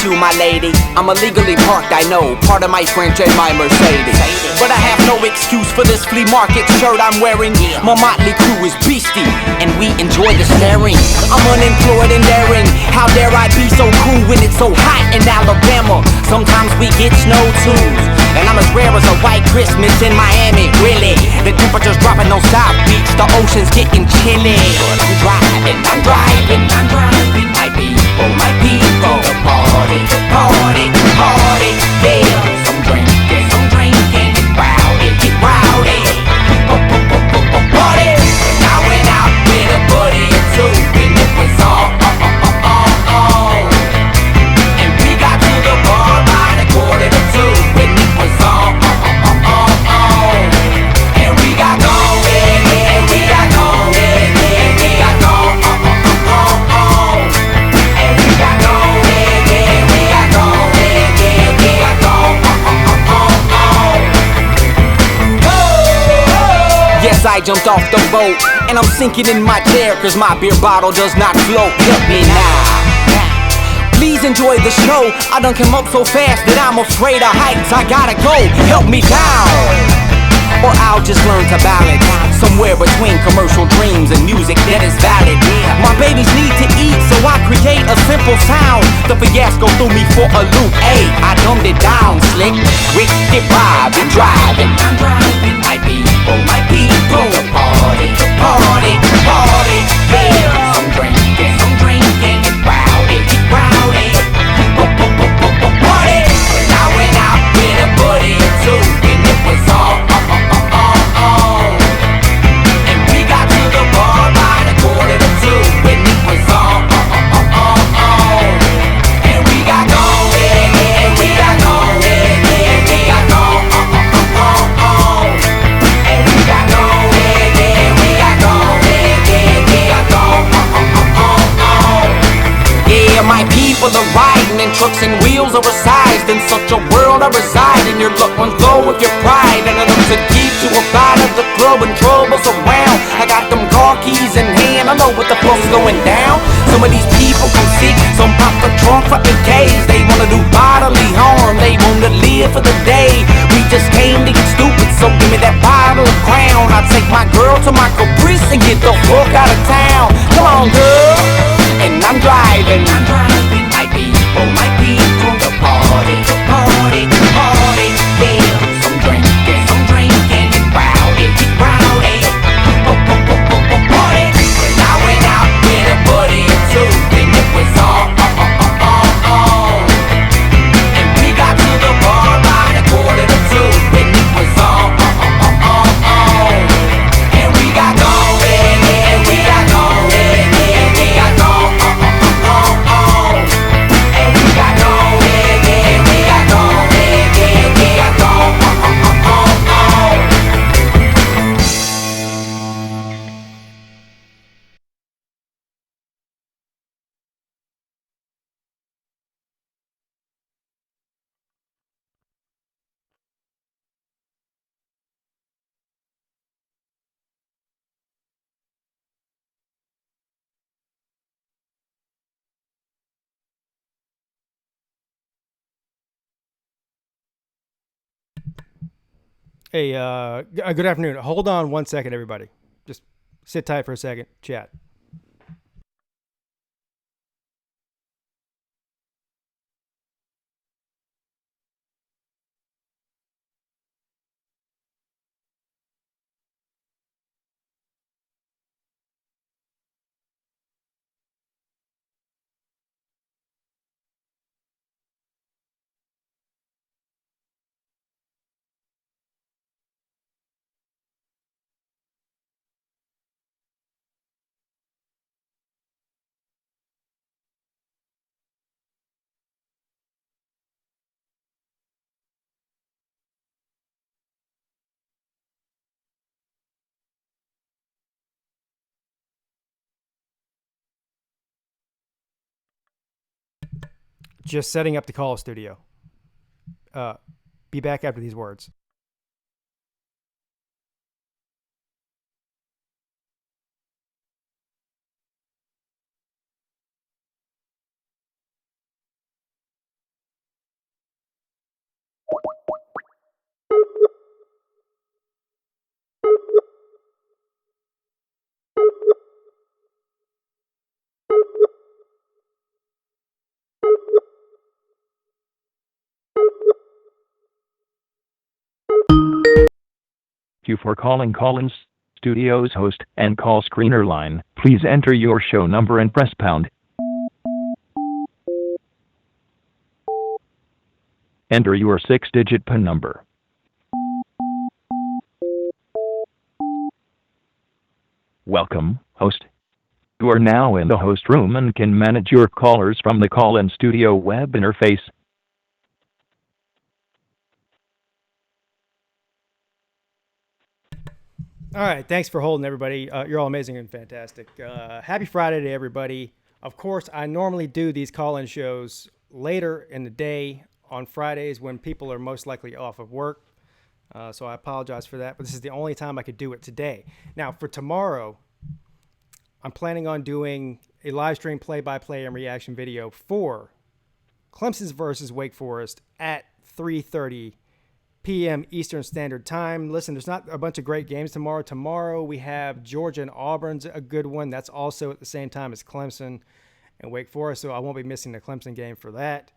you, my lady. I'm illegally parked, I know, part of my French and my Mercedes. But I have no excuse for this flea market shirt I'm wearing. My motley crew is beastie, and we enjoy the staring. I'm unemployed and daring. How dare I be so cool when it's so hot in Alabama? Sometimes we get snow too, and I'm as rare as a white Christmas in Miami. Really, the temperature's dropping on South Beach, the ocean's getting chilly. But I'm driving, my people, the party, yeah. Some drinking, get rowdy, party. And I went out with a buddy or two, and it was all. And we got to the bar by the 1:45, and it was all. And we got gone, and we got gone, and we got gone, and we got gone, and we got gone, and we got gone, Yes, I jumped off the boat, and I'm sinking in my chair, cause my beer bottle does not float. Help me now. Please enjoy the show. I done come up so fast that I'm afraid of heights. I gotta go, help me down. Or I'll just learn to balance somewhere between commercial dreams and music that is valid. My babies need to eat, so I create a simple sound. The fiasco threw me for a loop. Hey, I dumbed it down, slick. Wicked vibe and driving. I'm driving, my people, the party, yeah. Some drinking, get rowdy, party. And I went out with a buddy or two, and it was all. And we got to the bar by the 1:45, and it was all. And we got gone, and we got gone, and we got gone, and we got gone, and we got gone, and we got gone. Yeah, my people are riding in trucks and wheels are resized. In such a world I reside, and your luck runs low with your pride. And enough to keep you about at the club when trouble's around. I got them car keys in hand, I know what the fuck's going down. Some of these people come sick, some pop the trunk for AKs. They wanna do bodily harm, they wanna live for the day. We just came to get stupid, so give me that bottle of Crown. I take my girl to my Caprice and get the fuck out of town. Come on, girl. And I'm driving, my people, the party, yeah. Some drinking, get rowdy, party. And I went out with a buddy or two, and it was all. And we got to the bar by the 1:45, and it was all. And we got gone, and we got gone, and we got gone, and we got gone, and we got gone, and we got gone. Hey, good afternoon. Hold on one second, everybody. Just sit tight for a second. Chat. Just setting up the call studio. Be back after these words. you for calling Collins Studios host and call screener line. Please enter your show number and press pound. Enter your 6-digit PIN number. Welcome, host. You are now in the host room and can manage your callers from the call-in studio web interface. All right, thanks for holding, everybody. You're all amazing and fantastic. Happy Friday to everybody. Of course, I normally do these call-in shows later in the day on Fridays when people are most likely off of work. So I apologize for that, but this is the only time I could do it today. Now, for tomorrow, I'm planning on doing a live stream play-by-play and reaction video for Clemson's versus Wake Forest at 3:30 p.m. Eastern Standard Time. Listen, there's not a bunch of great games tomorrow. Tomorrow we have Georgia and Auburn's a good one. That's also at the same time as Clemson and Wake Forest, so I won't be missing the Clemson game for that.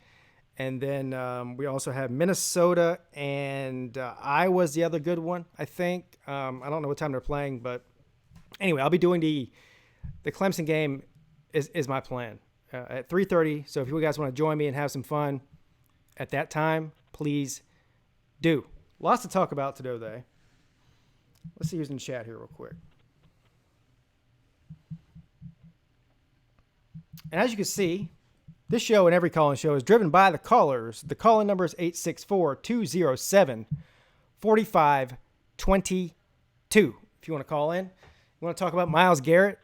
And then we also have Minnesota and Iowa's the other good one, I think. I don't know what time they're playing, but anyway, I'll be doing the Clemson game is my plan at 3:30. So if you guys want to join me and have some fun at that time, please do. Lots to talk about today. Let's see who's in the chat here real quick. And as you can see, this show and every call-in show is driven by the callers. The call-in number is 864-207-4522. If you want to call in, you want to talk about Myles Garrett,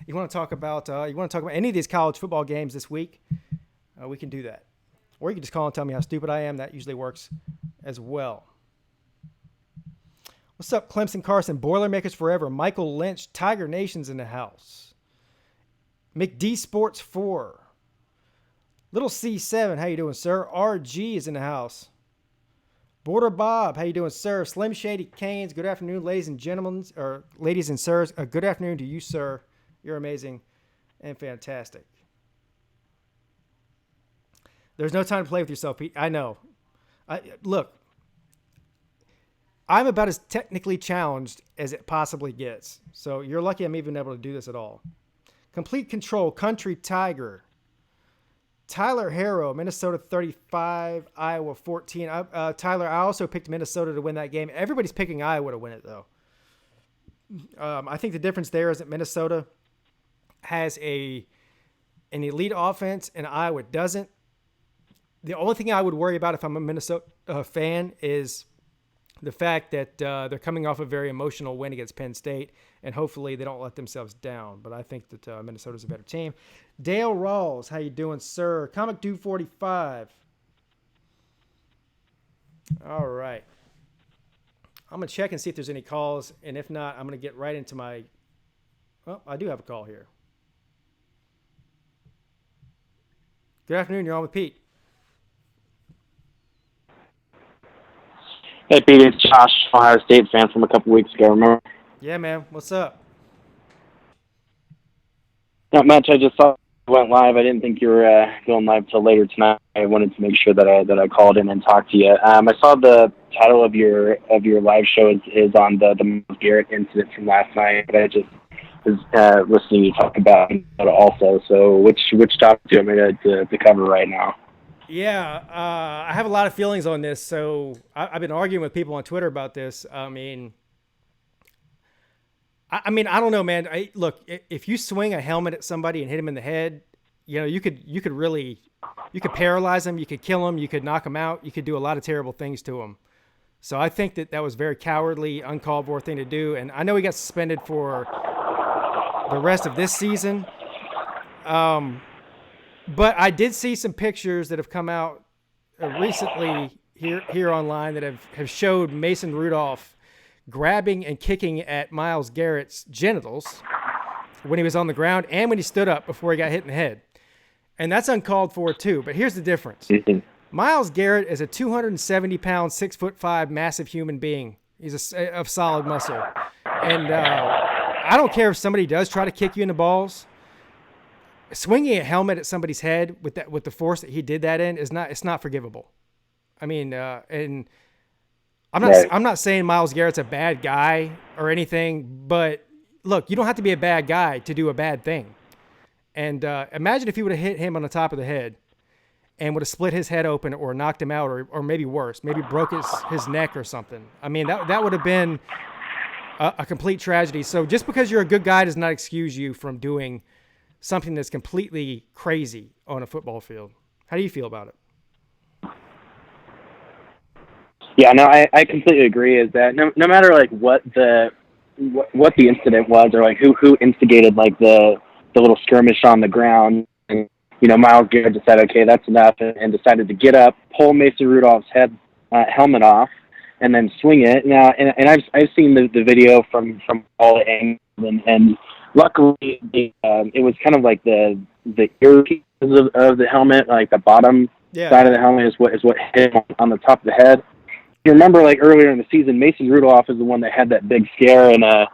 you want to talk about any of these college football games this week, we can do that. Or you can just call and tell me how stupid I am. That usually works as well. What's up, Clemson, Carson, Boilermakers Forever, Michael Lynch, Tiger Nation's in the house. McD Sports 4. Little C7, how you doing, sir? RG is in the house. Border Bob, how you doing, sir? Slim Shady Canes, good afternoon, ladies and gentlemen, or ladies and sirs. Good afternoon to you, sir. You're amazing and fantastic. There's no time to play with yourself, Pete. I know. Look, I'm about as technically challenged as it possibly gets. So you're lucky I'm even able to do this at all. Complete Control, Country Tiger. Tyler Harrow, Minnesota 35, Iowa 14. Tyler, I also picked Minnesota to win that game. Everybody's picking Iowa to win it, though. I think the difference there is that Minnesota has an elite offense and Iowa doesn't. The only thing I would worry about if I'm a Minnesota fan is the fact that they're coming off a very emotional win against Penn State, and hopefully they don't let themselves down. But I think that Minnesota's a better team. Dale Rawls, how you doing, sir? Comic Dude 45. All right. I'm going to check and see if there's any calls, and if not, I'm going to get right into my – well, I do have a call here. Good afternoon. You're on with Pete. Hey, Pete, it's Josh, Ohio State fan from a couple weeks ago, remember? Yeah, man. What's up? Not much. I just saw you went live. I didn't think you were going live till later tonight. I wanted to make sure that I called in and talked to you. I saw the title of your live show is on the Myles Garrett incident from last night, but I just was listening to you talk about it also. So which topic do you want me to cover right now? Yeah, I have a lot of feelings on this. So I've been arguing with people on Twitter about this. I mean, I don't know, man. Look, if you swing a helmet at somebody and hit him in the head, you know, you could paralyze him, you could kill him, you could knock him out, you could do a lot of terrible things to him. So I think that was a very cowardly, uncalled for thing to do. And I know he got suspended for the rest of this season. But I did see some pictures that have come out recently here online that have showed Mason Rudolph grabbing and kicking at Myles Garrett's genitals when he was on the ground and when he stood up before he got hit in the head. And that's uncalled for too. But here's the difference. Myles Garrett is a 270-pound, 6'5" massive human being. He's of solid muscle. And I don't care if somebody does try to kick you in the balls. Swinging a helmet at somebody's head with the force that he did that in it's not forgivable. I mean, and I'm not saying Myles Garrett's a bad guy or anything, but look, you don't have to be a bad guy to do a bad thing. And imagine if he would have hit him on the top of the head and would have split his head open or knocked him out, or maybe worse, maybe broke his neck or something. I mean, that would have been a complete tragedy. So just because you're a good guy does not excuse you from doing something that's completely crazy on a football field. How do you feel about it? Yeah, no, I completely agree. Is that no matter like what the incident was, or like who instigated like the little skirmish on the ground, and Myles Garrett decided, okay, that's enough, and decided to get up, pull Mason Rudolph's helmet off, and then swing it. Now, and I've seen the video from all the angles, and luckily it was kind of like the ear pieces of the helmet, like the bottom side of the helmet is what hit him on the top of the head. You remember, like earlier in the season, Mason Rudolph is the one that had that big scare in a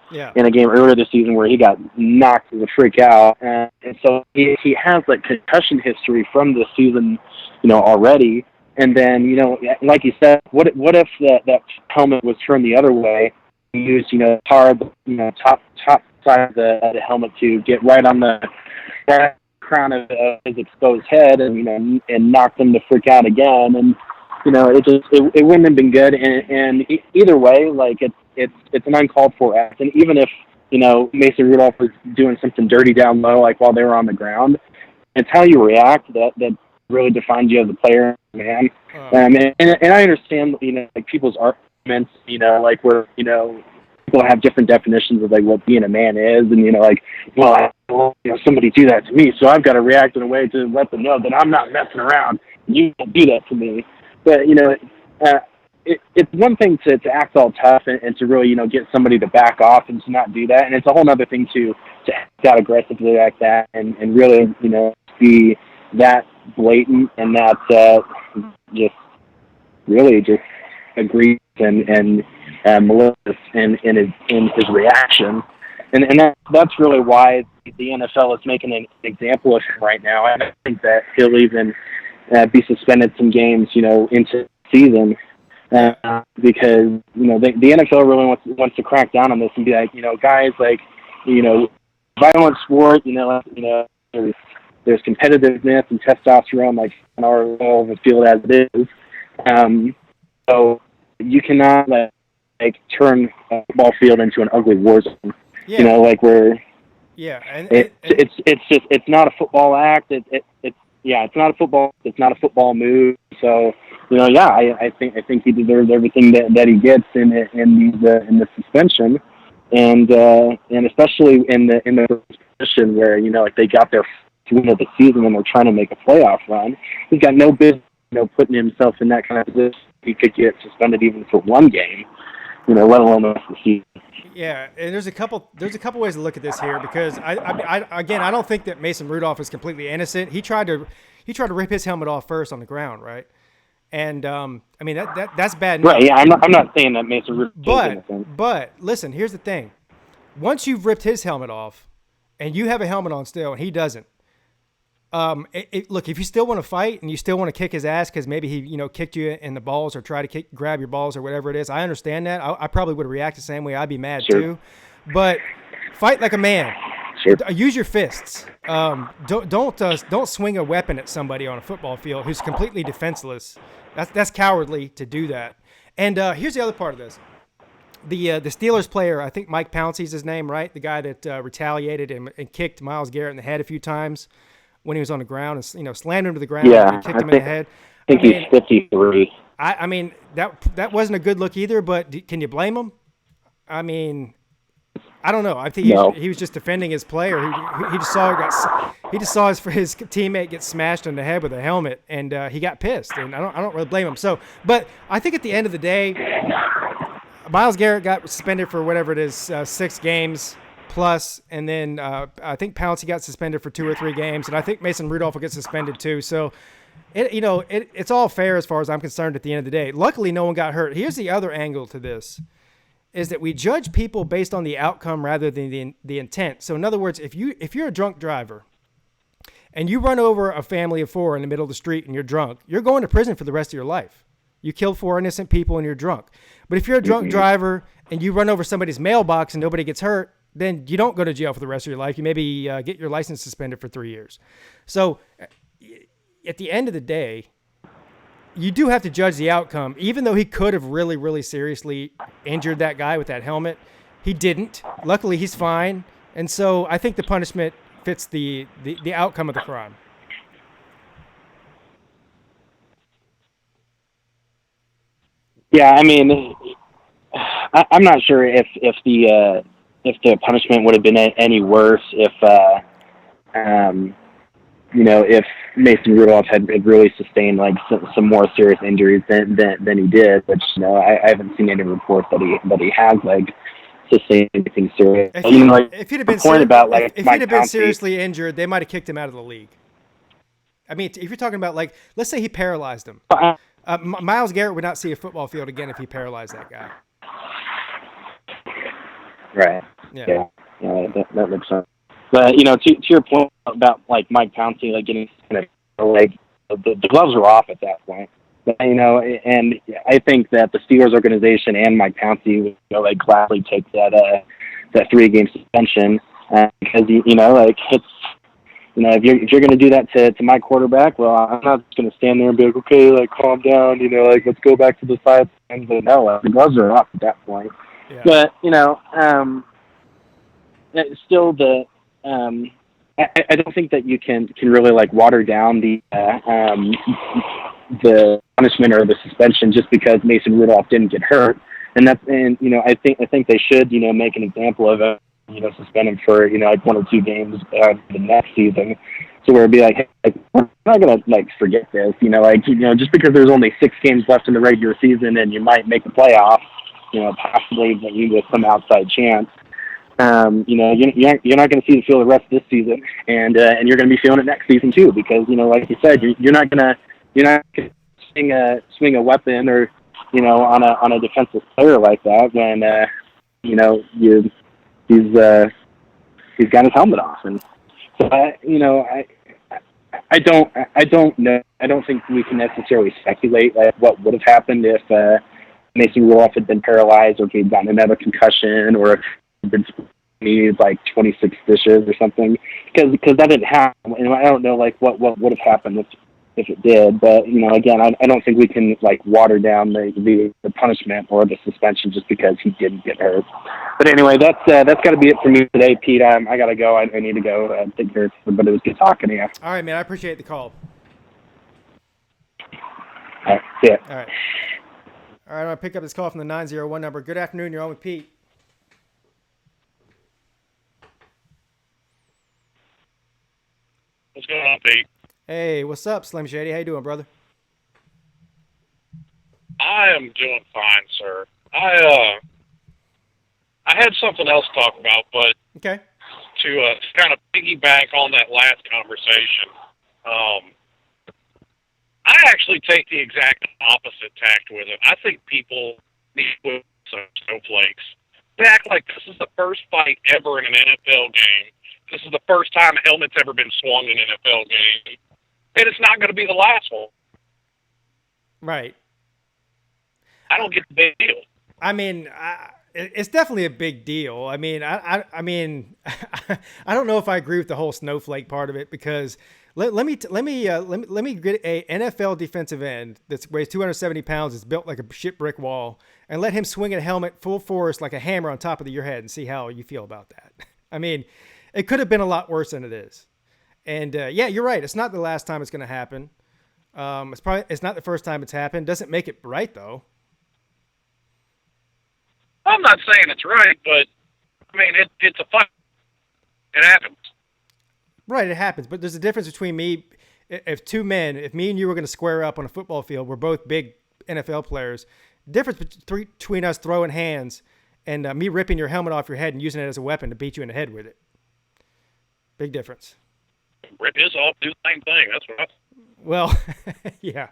game earlier this season where he got knocked the freak out, and so he has like concussion history from this season, already. And then like you said, what if that helmet was turned the other way? He used hard top side of the helmet to get right on the crown of his exposed head, and and knocked him the freak out again. And it wouldn't have been good, and either way, like it's an uncalled for act. And even if Mason Rudolph was doing something dirty down low, like while they were on the ground, it's how you react that really defines you as a player, man. And I understand like people's arguments, like where people have different definitions of like what being a man is, and like, well, somebody do that to me, so I've got to react in a way to let them know that I'm not messing around. You can't do that to me. But, it's one thing to act all tough and to really, get somebody to back off and to not do that. And it's a whole other thing to act out aggressively like that and really, be that blatant and that just egregious and malicious in his reaction. And that's really why the NFL is making an example of him right now. And I think that he'll even be suspended some games, into the season, because the NFL really wants to crack down on this and be like, guys, like, violent sport, there's competitiveness and testosterone like on our level of the field as it is, so you cannot like turn a football field into an ugly war zone. Yeah. Like where it's not a football act. It's not a football move. So, I think he deserves everything that he gets in the suspension, and especially in the position where like they got their win of the season and they're trying to make a playoff run. He's got no business, putting himself in that kind of position. He could get suspended even for one game, let alone the rest of the season. Yeah, and there's a couple ways to look at this here, because I don't think that Mason Rudolph is completely innocent. He tried to rip his helmet off first on the ground, right? And that's bad enough. Right. Yeah, I'm not saying that Mason Rudolph is innocent. But listen, here's the thing: once you've ripped his helmet off, and you have a helmet on still, and he doesn't. Look, if you still want to fight and you still want to kick his ass because maybe he, kicked you in the balls or try to grab your balls or whatever it is, I understand that. I probably would react the same way. I'd be mad too. But fight like a man. Sure. Use your fists. Don't swing a weapon at somebody on a football field who's completely defenseless. That's cowardly to do that. And here's the other part of this. The Steelers player, I think Mike Pouncey's his name, right? The guy that retaliated and kicked Myles Garrett in the head a few times when he was on the ground and slammed him to the ground and kicked him in the head. I think he's 53. I mean that wasn't a good look either, but can you blame him? I mean, I don't know. I think he was just defending his player. He just saw his teammate get smashed in the head with a helmet, and he got pissed. And I don't really blame him. So, but I think at the end of the day, Myles Garrett got suspended for whatever it is, 6 games plus, and then I think Pouncey got suspended for 2 or 3 games, and I think Mason Rudolph will get suspended too. So, it's all fair as far as I'm concerned at the end of the day. Luckily, no one got hurt. Here's the other angle to this, is that we judge people based on the outcome rather than the intent. So in other words, if you're a drunk driver and you run over a family of 4 in the middle of the street and you're drunk, you're going to prison for the rest of your life. You killed 4 innocent people and you're drunk. But if you're a drunk driver and you run over somebody's mailbox and nobody gets hurt, then you don't go to jail for the rest of your life. You maybe get your license suspended for 3 years. So at the end of the day, you do have to judge the outcome. Even though he could have really, really seriously injured that guy with that helmet, he didn't. Luckily, he's fine. And so I think the punishment fits the outcome of the crime. Yeah, I mean, I'm not sure if the punishment would have been any worse if if Mason Rudolph had really sustained like some more serious injuries than he did. Which I haven't seen any reports that he has like sustained anything serious. If he'd have been seriously injured, they might have kicked him out of the league. I mean, if you're talking about like, let's say he paralyzed him. Myles Garrett would not see a football field again if he paralyzed that guy. Right. Yeah. That makes sense. But to your point about like Mike Pouncey, like getting like the gloves were off at that point. But, and I think that the Steelers organization and Mike Pouncey would like gladly take that 3-game suspension because like it's. If you're going to do that to my quarterback, well, I'm not just going to stand there and be like, okay, like calm down, like let's go back to the sidelines. But no, the gloves are off at that point. Yeah. But still I don't think that you can really like water down the punishment or the suspension just because Mason Rudolph didn't get hurt, and I think they should make an example of it. Suspend him for, like 1 or 2 games the next season. So where it'd be like, hey, we're not going to, like, forget this. Just because there's only 6 games left in the regular season and you might make the playoffs, possibly with some outside chance, you're not going to see the field the rest of this season. And you're going to be feeling it next season, too, because, like you said, you're not going to swing a weapon or, on a defensive player like that when, he's got his helmet off, and so I don't know. I don't think we can necessarily speculate like what would have happened if Mason Rudolph had been paralyzed, or if he'd gotten another concussion, or if he'd been needed like 26 stitches or something. Because that didn't happen, and I don't know like what would have happened if it did. But again, I don't think we can like water down the punishment or the suspension just because he didn't get hurt. But anyway, that's got to be it for me today, Pete. I got to go. I need to go take care of it, but it was good talking to you. All right, man. I appreciate the call. All right, see ya. All right. I'm going to pick up this call from the 901 number. Good afternoon. You're on with Pete. What's going on, Pete? Hey, what's up, Slim Shady? How you doing, brother? I am doing fine, sir. I had something else to talk about, but okay. To kind of piggyback on that last conversation, I actually take the exact opposite tact with it. I think people need to put some snowflakes. They act like this is the first fight ever in an NFL game. This is the first time a helmet's ever been swung in an NFL game. And it's not going to be the last one. Right. I don't get the big deal. I mean, it's definitely a big deal. I mean, I don't know if I agree with the whole snowflake part of it, because let me get a NFL defensive end that weighs 270 pounds, is built like a shit brick wall, and let him swing a helmet full force like a hammer on top of your head and see how you feel about that. I mean, it could have been a lot worse than it is. And yeah, you're right. It's not the last time it's going to happen. It's not the first time it's happened. Doesn't make it right though. I'm not saying it's right, but I mean it's a fight. It happens. Right, it happens. But there's a difference between me. If me and you were going to square up on a football field, we're both big NFL players. Difference between us throwing hands and me ripping your helmet off your head and using it as a weapon to beat you in the head with it. Big difference. Rip his off, do the same thing. That's what Well, yeah.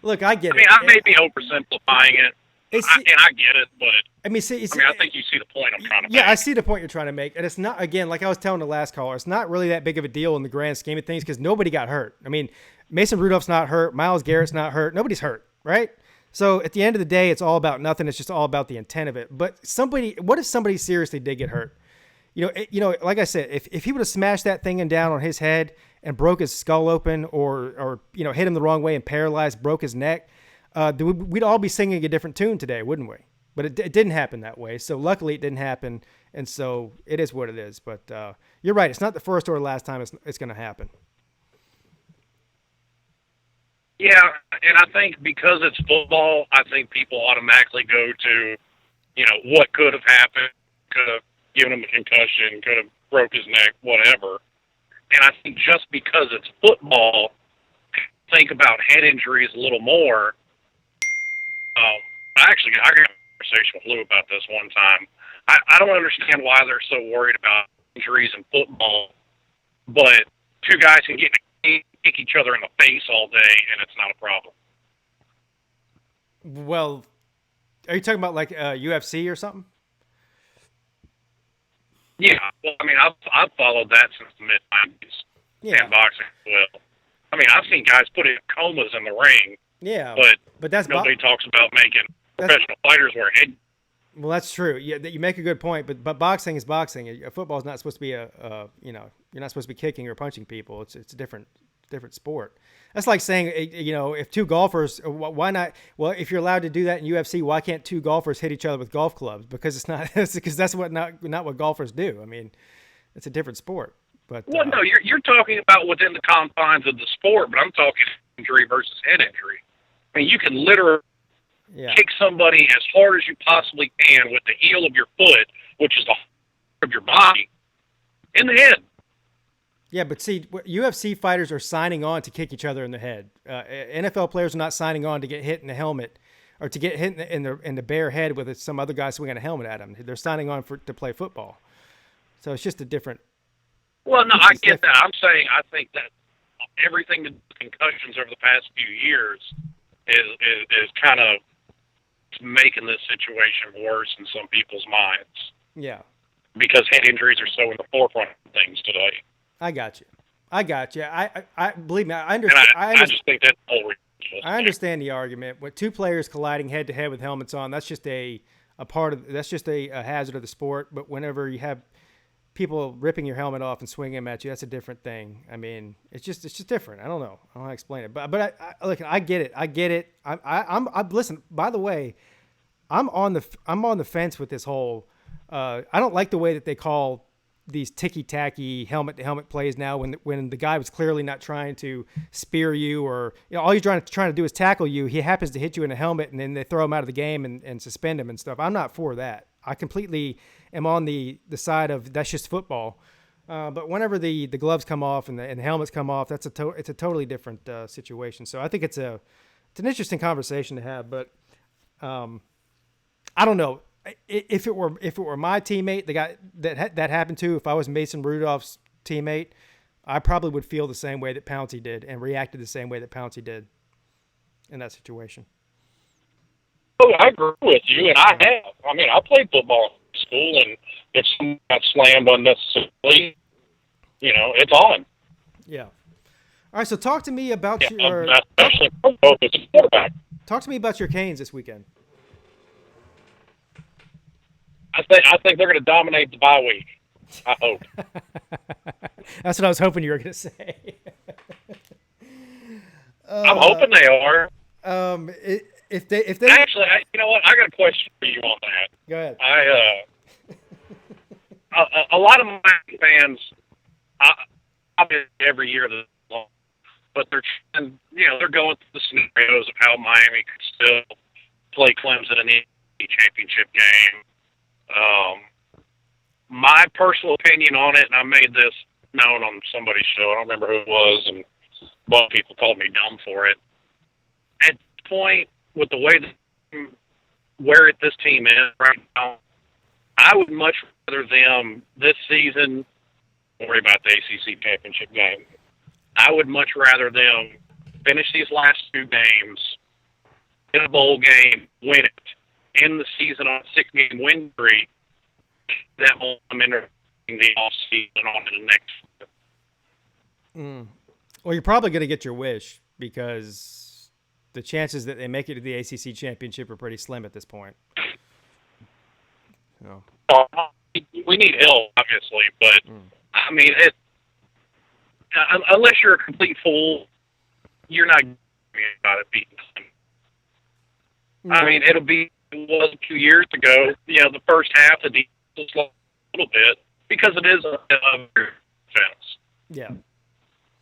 Look, I get it. I may be oversimplifying it, and I get it, but I think you see the point I'm trying to make. Yeah, I see the point you're trying to make, and it's not, again, like I was telling the last caller, it's not really that big of a deal in the grand scheme of things because nobody got hurt. I mean, Mason Rudolph's not hurt, Myles Garrett's not hurt, nobody's hurt, right? So at the end of the day, it's all about nothing. It's just all about the intent of it. But what if somebody seriously did get hurt? Like I said, if he would have smashed that thing down on his head and broke his skull open, or hit him the wrong way and paralyzed, broke his neck, we'd all be singing a different tune today, wouldn't we? But it didn't happen that way. So luckily it didn't happen, and so it is what it is. But you're right. It's not the first or last time it's going to happen. Yeah, and I think because it's football, I think people automatically go to, what could have happened, could have given him a concussion, could have broke his neck, whatever. And I think just because it's football, think about head injuries a little more. I got a conversation with Lou about this one time. I don't understand why they're so worried about injuries in football, but two guys can kick each other in the face all day, and it's not a problem. Well, are you talking about like UFC or something? Yeah, well, I mean, I've followed that since the mid-90s. Yeah. And boxing as well. I mean, I've seen guys put in comas in the ring. Yeah, but that's nobody talks about making professional fighters wear head. Well, that's true. Yeah, you make a good point. But boxing is boxing. Football is not supposed to be you're not supposed to be kicking or punching people. It's a different sport. That's like saying, if two golfers, why not? Well, if you're allowed to do that in UFC, why can't two golfers hit each other with golf clubs? Because it's not. Because that's not what golfers do. I mean, it's a different sport. But well, no, you're talking about within the confines of the sport, but I'm talking injury versus head injury. I mean, you can literally kick somebody as hard as you possibly can with the heel of your foot, which is the heart of your body, in the head. Yeah, but see, UFC fighters are signing on to kick each other in the head. NFL players are not signing on to get hit in the helmet or to get hit in the bare head with some other guy swinging a helmet at them. They're signing on to play football. So it's just a different. Well, no, I get that. I'm saying I think that everything to do with concussions over the past few years is kind of making this situation worse in some people's minds. Yeah. Because head injuries are so in the forefront of things today. I got you. I believe me. I understand. I just think that's all ridiculous. I understand the argument. With two players colliding head to head with helmets on, that's just a hazard of the sport. But whenever you have people ripping your helmet off and swinging them at you, that's a different thing. I mean, it's just different. I don't know how to explain it. But look, I get it. I'm listen. By the way, I'm on the fence with this whole. I don't like the way that they call these ticky-tacky helmet-to-helmet plays now when the guy was clearly not trying to spear you or all he's trying to do is tackle you. He happens to hit you in a helmet, and then they throw him out of the game and suspend him and stuff. I'm not for that. I completely am on the side of that's just football. But whenever the gloves come off and the helmets come off, it's a totally different situation. So I think it's an interesting conversation to have. But I don't know. If it were my teammate, the guy that happened to, if I was Mason Rudolph's teammate, I probably would feel the same way that Pouncey did and reacted the same way that Pouncey did in that situation. Oh, I agree with you, and I have. I mean, I played football in school, and if someone got slammed unnecessarily, it's on. Yeah. All right, so talk to me about your. Especially if it's a quarterback. Talk to me about your Canes this weekend. I think they're going to dominate the bye week. I hope. That's what I was hoping you were going to say. I'm hoping they are. If they actually, you know what? I got a question for you on that. Go ahead. A lot of my fans, obviously every year, but they're going through the scenarios of how Miami could still play Clemson in the championship game. My personal opinion on it, and I made this known on somebody's show, I don't remember who it was, and a bunch of people called me dumb for it. At this point, with the way where this team is right now, I would much rather them this season worry about the ACC championship game. I would much rather them finish these last two games, in a bowl game, win it, end the season on a 6-game win streak, that momentum in the offseason on to the next. Well, you're probably going to get your wish because the chances that they make it to the ACC championship are pretty slim at this point. So. We need help, obviously, but I mean, unless you're a complete fool, you're not going about it beating them. No. I mean, it was 2 years ago. You know, the first half, the defense was slow a little bit because it is a defense. Yeah.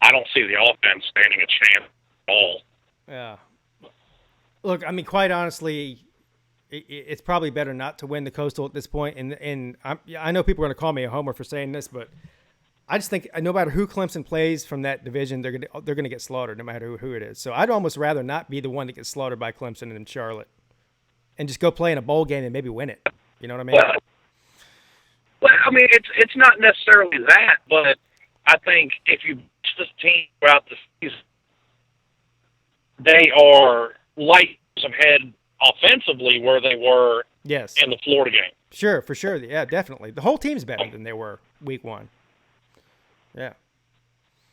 I don't see the offense standing a chance at all. Yeah. Look, I mean, quite honestly, it's probably better not to win the Coastal at this point. And I know people are going to call me a homer for saying this, but I just think no matter who Clemson plays from that division, they're going to get slaughtered no matter who it is. So I'd almost rather not be the one that gets slaughtered by Clemson than Charlotte, and just go play in a bowl game and maybe win it. You know what I mean? Well, I mean, it's not necessarily that, but I think if you watch this team throughout the season, they are light ahead offensively where they were in the Florida game. Sure, for sure. Yeah, definitely. The whole team's better than they were week one. Yeah.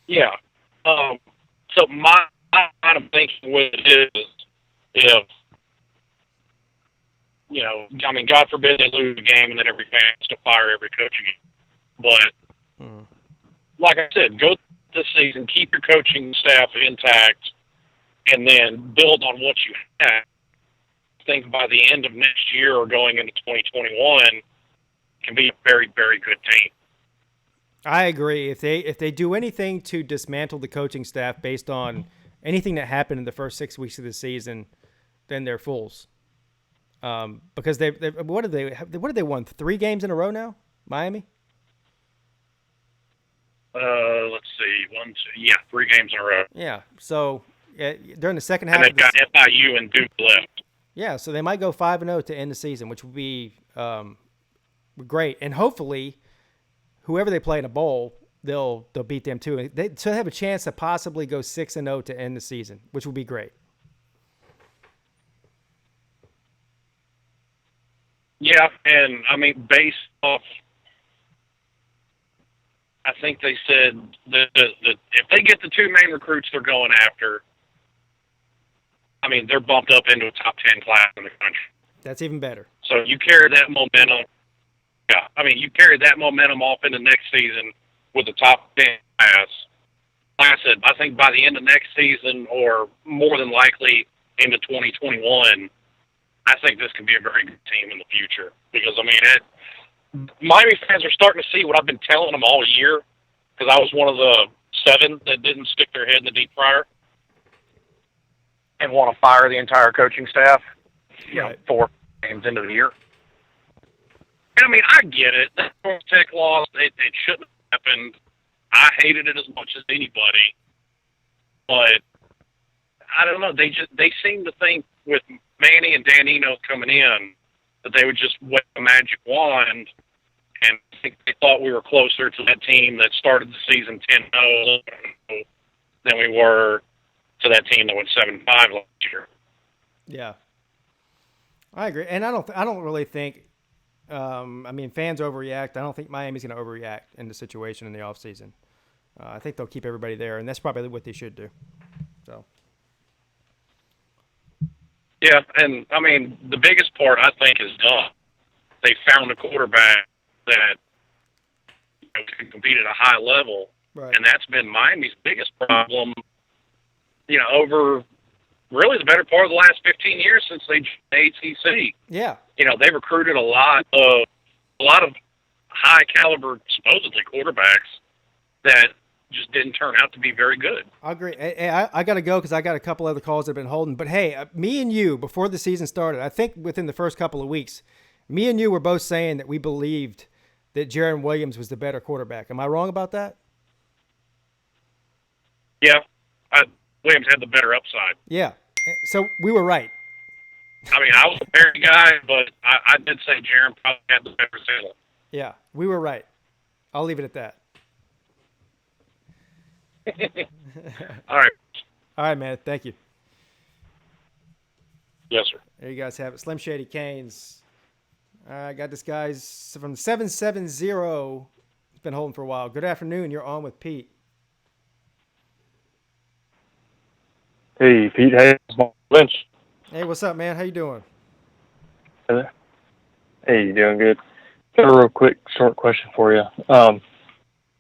Yeah. So my kind of thinking with it is if, you know, I mean, God forbid they lose the game and then every fan has to fire every coach again. But like I said, go this season, keep your coaching staff intact, and then build on what you have. I think by the end of next year or going into 2021, can be a very, very good team. I agree. If they do anything to dismantle the coaching staff based on anything that happened in the first 6 weeks of the season, then they're fools. Because they what have they won 3 games in a row now? Miami? Let's see, 3 games in a row. Yeah. So during the second half, and they've got FIU and Duke left. Yeah, so they might go 5-0 to end the season, which would be great. And hopefully, whoever they play in a bowl, they'll beat them too. So they have a chance to possibly go 6-0 to end the season, which would be great. Yeah, and I mean, based off, I think they said that if they get the 2 main recruits they're going after, I mean, they're bumped up into a top 10 class in the country. That's even better. So you carry that momentum. Yeah, I mean, you carry that momentum off into next season with the top 10 class. Like I said, I think by the end of next season, or more than likely into 2021, I think this can be a very good team in the future. Because, I mean, Miami fans are starting to see what I've been telling them all year, because I was one of the 7 that didn't stick their head in the deep fryer and want to fire the entire coaching staff, you know, 4 games into the year. And, I mean, I get it. That North Tech loss, it shouldn't have happened. I hated it as much as anybody. But, I don't know, they seem to think with Manny and Dan Enos coming in that they would just wave a magic wand, and I think they thought we were closer to that team that started the season 10-0 than we were to that team that went 7-5 last year. Yeah, I agree, and I don't really think. I mean, fans overreact. I don't think Miami's going to overreact in the situation in the offseason. I think they'll keep everybody there, and that's probably what they should do. So. Yeah, and, I mean, the biggest part, I think, is done. They found a quarterback that can compete at a high level, and that's been Miami's biggest problem, over really the better part of the last 15 years since they joined the ACC. Yeah. They recruited a lot of high-caliber, supposedly, quarterbacks that just didn't turn out to be very good. I agree. I got to go because I got a couple other calls that have been holding. But, hey, me and you, before the season started, I think within the first couple of weeks, me and you were both saying that we believed that Jaron Williams was the better quarterback. Am I wrong about that? Yeah. Williams had the better upside. Yeah. So we were right. I mean, I was a Perry guy, but I did say Jaron probably had the better ceiling. Yeah, we were right. I'll leave it at that. All right. All right, man. Thank you. Yes, sir. There you guys have it. Slim Shady Canes. I got this guy's from 770. It's been holding for a while. Good afternoon. You're on with Pete. Hey, Pete. Hey, Lynch. Hey, what's up, man? How you doing? Hey, you doing good? Got a real quick, short question for you. So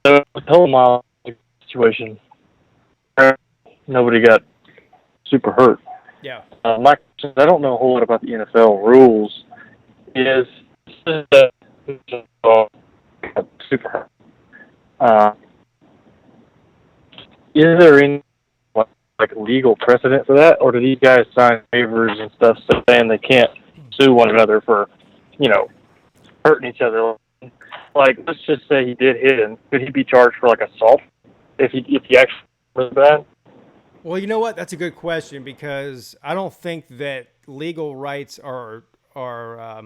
the whole Myles situation, nobody got super hurt. Yeah. My question, I don't know a whole lot about the NFL rules. Is super hurt? Is there any like legal precedent for that, or do these guys sign waivers and stuff saying they can't sue one another for, hurting each other? Like, let's just say he did hit him. Could he be charged for like assault if he actually was bad? Well, you know what? That's a good question, because I don't think that legal rights are I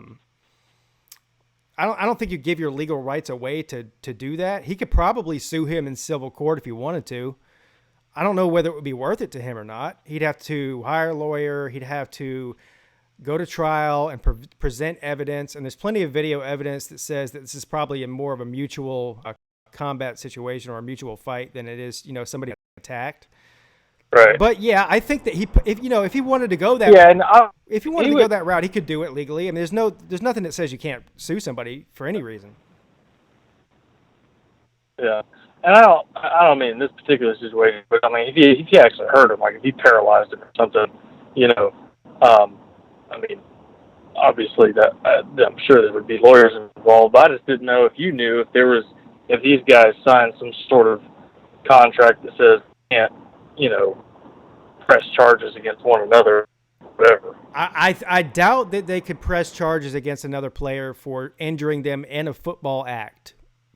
don't think you give your legal rights away to do that. He could probably sue him in civil court if he wanted to. I don't know whether it would be worth it to him or not. He'd have to hire a lawyer. He'd have to go to trial and present evidence. And there's plenty of video evidence that says that this is probably more of a mutual combat situation or a mutual fight than it is, somebody attacked. Right. But yeah, I think that if he wanted to go that go that route, he could do it legally. I mean, there's nothing that says you can't sue somebody for any reason. Yeah. And I don't mean in this particular situation, but I mean if he actually hurt him, like if he paralyzed him or something, I mean, obviously that I'm sure there would be lawyers involved. But I just didn't know if you knew if these guys signed some sort of contract that says they can't, press charges against one another, whatever. I doubt that they could press charges against another player for injuring them in a football act.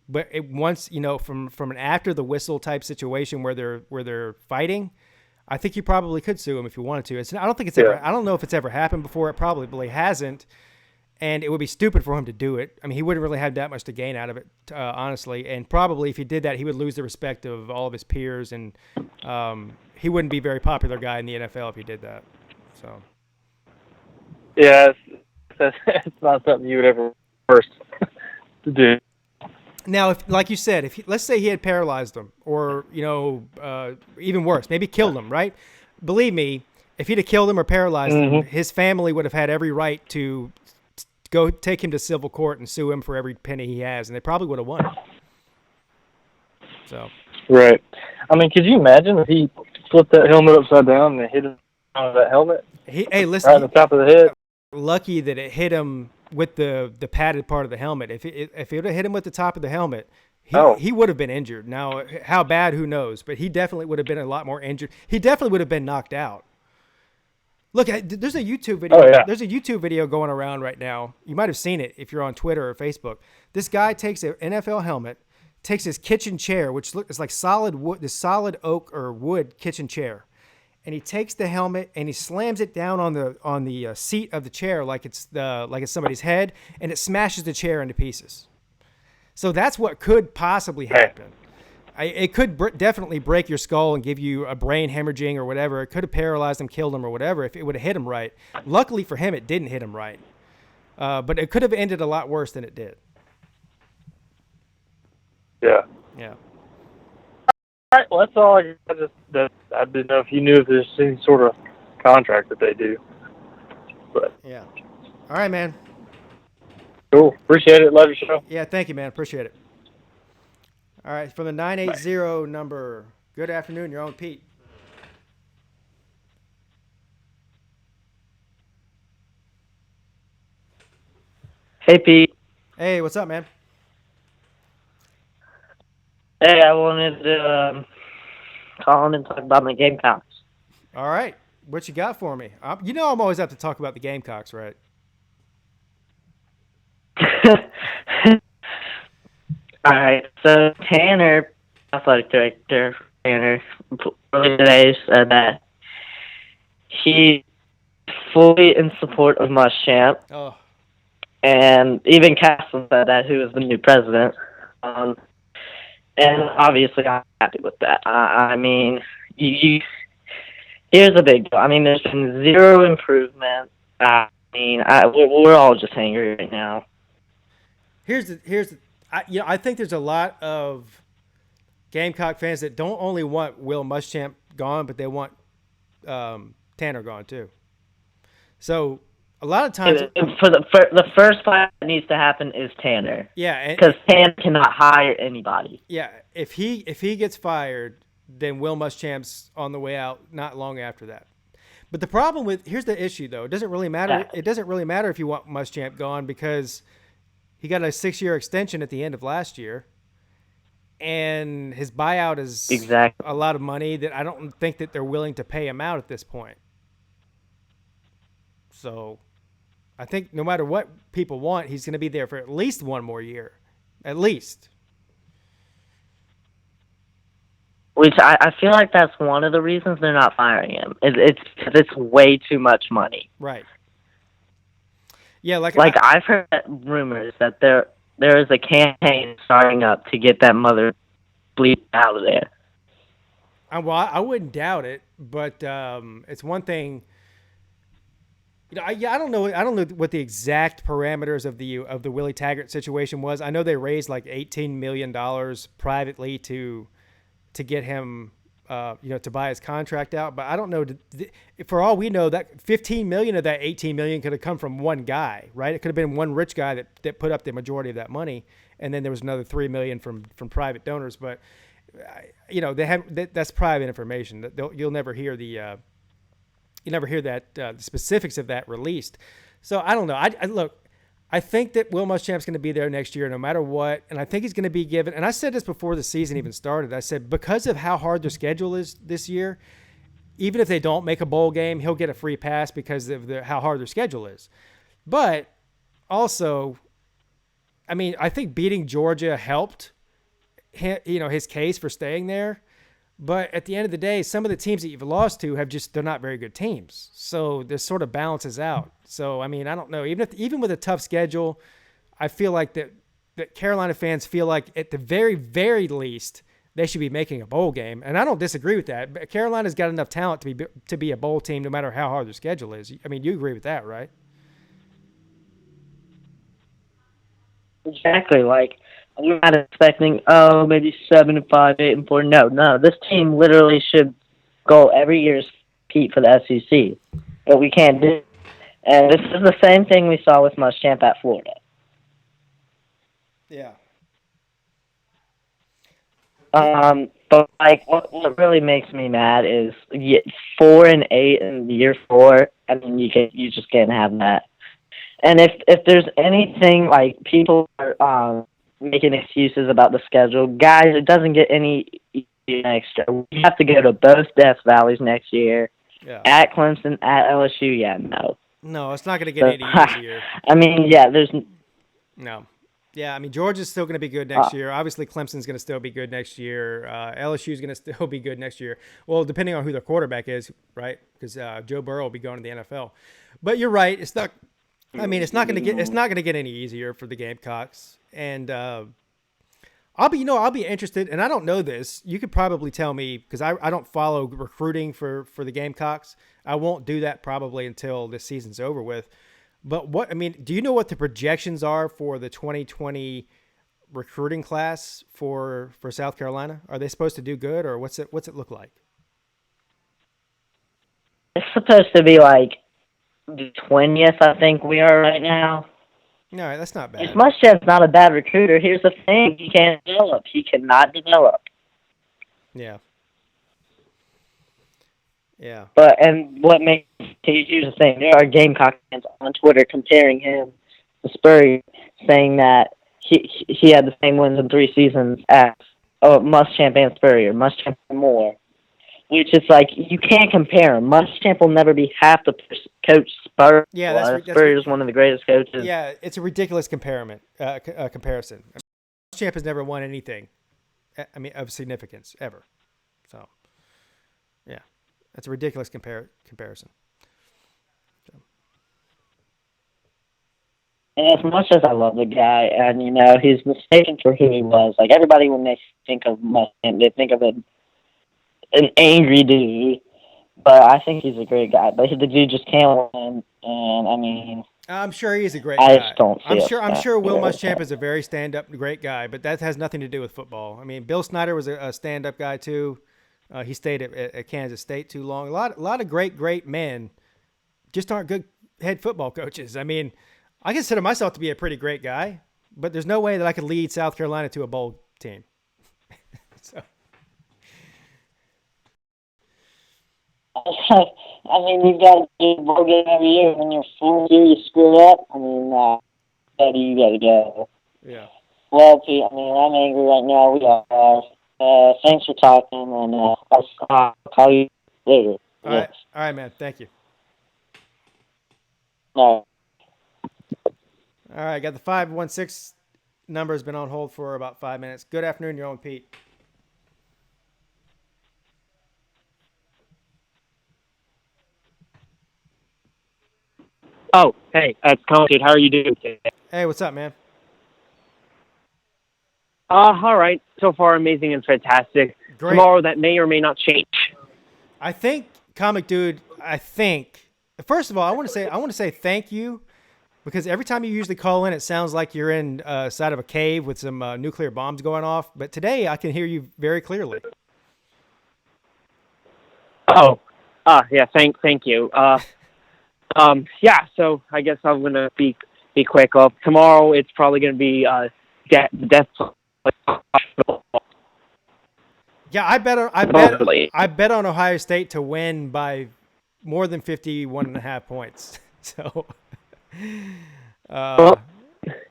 But once, from an after the whistle type situation where they're fighting, I think you probably could sue him if you wanted to. I don't think it's ever. I don't know if it's ever happened before. It probably hasn't, and it would be stupid for him to do it. I mean, he wouldn't really have that much to gain out of it, honestly. And probably if he did that, he would lose the respect of all of his peers, and he wouldn't be a very popular guy in the NFL if he did that. So. Yeah, it's not something you would ever first to do. Now, like you said, let's say he had paralyzed him, or even worse, maybe killed him, right? Believe me, if he'd have killed him or paralyzed him, his family would have had every right to go take him to civil court and sue him for every penny he has, and they probably would have won. So. Right. I mean, could you imagine if he flipped that helmet upside down and hit him on that helmet? Listen, right on the top of the head. Lucky that it hit him with the padded part of the helmet. If it would have hit him with the top of the helmet, he would have been injured. Now, how bad, who knows? But he definitely would have been a lot more injured. He definitely would have been knocked out. Look, there's a YouTube video. Oh, yeah. There's a YouTube video going around right now. You might have seen it if you're on Twitter or Facebook. This guy takes an NFL helmet, takes his kitchen chair, which is like solid wood, this solid oak or wood kitchen chair, and he takes the helmet and he slams it down on the seat of the chair like it's somebody's head, and it smashes the chair into pieces. So that's what could possibly happen. It could definitely break your skull and give you a brain hemorrhaging or whatever. It could have paralyzed him, killed him, or whatever if it would have hit him right. Luckily for him, it didn't hit him right. But it could have ended a lot worse than it did. Yeah. Yeah. All right, well, that's all I didn't know if you knew if there's any sort of contract that they do. But yeah. All right, man. Cool. Appreciate it. Love your show. Yeah, thank you, man. Appreciate it. All right, from the 980 number. Good afternoon. You're on Pete. Hey, Pete. Hey, what's up, man? Hey, I wanted to call in and talk about my Gamecocks. All right. What you got for me? I'm always have to talk about the Gamecocks, right? All right. So Tanner, athletic director Tanner, earlier today said that he's fully in support of Muschamp. Oh. And even Castle said that, who is the new president. And obviously, I'm happy with that. I mean, here's the big deal. I mean, there's been zero improvement. I mean, we're all just angry right now. I think there's a lot of Gamecock fans that don't only want Will Muschamp gone, but they want Tanner gone too. So a lot of times For the first fight that needs to happen is Tanner. Yeah, because Tanner cannot hire anybody. Yeah, if he gets fired, then Will Muschamp's on the way out not long after that. But the problem here's the issue though. It doesn't really matter. It doesn't really matter if you want Muschamp gone because he got a 6-year extension at the end of last year. And his buyout is a lot of money that I don't think that they're willing to pay him out at this point. So I think no matter what people want, he's going to be there for at least one more year. At least. Which I feel like that's one of the reasons they're not firing him. It's way too much money. Right. Yeah, I've heard rumors that there is a campaign starting up to get that mother bleep out of there. Well, I wouldn't doubt it, but it's one thing. I don't know. I don't know what the exact parameters of the Willie Taggart situation was. I know they raised like $18 million privately to get him, to buy his contract out. But I don't know. For all we know, that $15 million of that $18 million could have come from one guy, right? It could have been one rich guy that put up the majority of that money, and then there was another $3 million from private donors. But that's private information. You'll never hear the the specifics of that released. So I don't know. I think that Will Muschamp's going to be there next year no matter what, and I think he's going to be given, and I said this before the season even started, I said because of how hard their schedule is this year, even if they don't make a bowl game, he'll get a free pass because of how hard their schedule is. But also, I mean, I think beating Georgia helped his case for staying there. But at the end of the day, some of the teams that you've lost to they're not very good teams. So this sort of balances out. So, I mean, I don't know. Even with a tough schedule, I feel like that Carolina fans feel like at the very, very least, they should be making a bowl game. And I don't disagree with that. But Carolina's got enough talent to be a bowl team no matter how hard their schedule is. I mean, you agree with that, right? Exactly. We're not expecting, maybe 7-5, 8-4. No. This team literally should go every year compete for the SEC, but we can't do it. And this is the same thing we saw with Muschamp at Florida. Yeah. But what really makes me mad is 4-8 in year 4. I mean, you just can't have that. And if there's anything people are making excuses about the schedule, guys, it doesn't get any easier next year. We have to go to both Death Valleys next year. Yeah. At Clemson, at LSU, no. No, it's not going to get any easier. I mean, there's no. Yeah, I mean, Georgia's still going to be good next year. Obviously, Clemson's going to still be good next year. LSU's going to still be good next year. Well, depending on who their quarterback is, right? Because Joe Burrow will be going to the NFL. But you're right. It's not. I mean, it's not going to get any easier for the Gamecocks. And I'll be interested. And I don't know this. You could probably tell me because I don't follow recruiting for the Gamecocks. I won't do that probably until this season's over with. But do you know what the projections are for the 2020 recruiting class for South Carolina? Are they supposed to do good, or what's it look like? It's supposed to be the 20th, I think we are right now. No, that's not bad. Muschamp's not a bad recruiter. Here's the thing: he can't develop. He cannot develop. Yeah. Yeah. And what makes here's the thing: there are Gamecock fans on Twitter comparing him to Spurrier, saying that he had the same wins in 3 seasons as Muschamp and Spurrier. Muschamp more, which is you can't compare him. Muschamp will never be half the coach Spurrier. Yeah, Spurrier is one of the greatest coaches. Yeah, it's a ridiculous comparison. Muschamp has never won anything, of significance ever. So, yeah. That's a ridiculous comparison. So. And as much as I love the guy, and he's mistaken for who he was. Everybody, when they think of Muschamp, they think of an angry dude. But I think he's a great guy. But the dude just can't win. And I mean, I'm sure he's a great guy. I just don't. I'm sure Will Muschamp is a very stand-up, great guy. But that has nothing to do with football. I mean, Bill Snyder was a stand-up guy too. He stayed at Kansas State too long. A lot of great men just aren't good head football coaches. I mean, I consider myself to be a pretty great guy, but there's no way that I could lead South Carolina to a bowl team. So. I mean, you've got to do a bowl game every year. When you're 4th year, you screw up. I mean, you got to go. Yeah. Well, Pete, I mean, I'm angry right now. We are. Thanks for talking, and I'll call you later. All right, man. Thank you. No. All right, got the 516 number has been on hold for about 5 minutes. Good afternoon, you're on Pete. Oh, hey, that's Conte. How are you doing today? Hey, what's up, man? All right. So far, amazing and fantastic. Great. Tomorrow, that may or may not change. I think, Comic Dude, first of all, I want to say thank you, because every time you usually call in, it sounds like you're inside of a cave with some nuclear bombs going off. But today, I can hear you very clearly. Oh, yeah. Thank you. Yeah. So I guess I'm gonna be quick. Tomorrow, it's probably gonna be death. Yeah, I bet on Ohio State to win by more than 51.5 points. So. Well,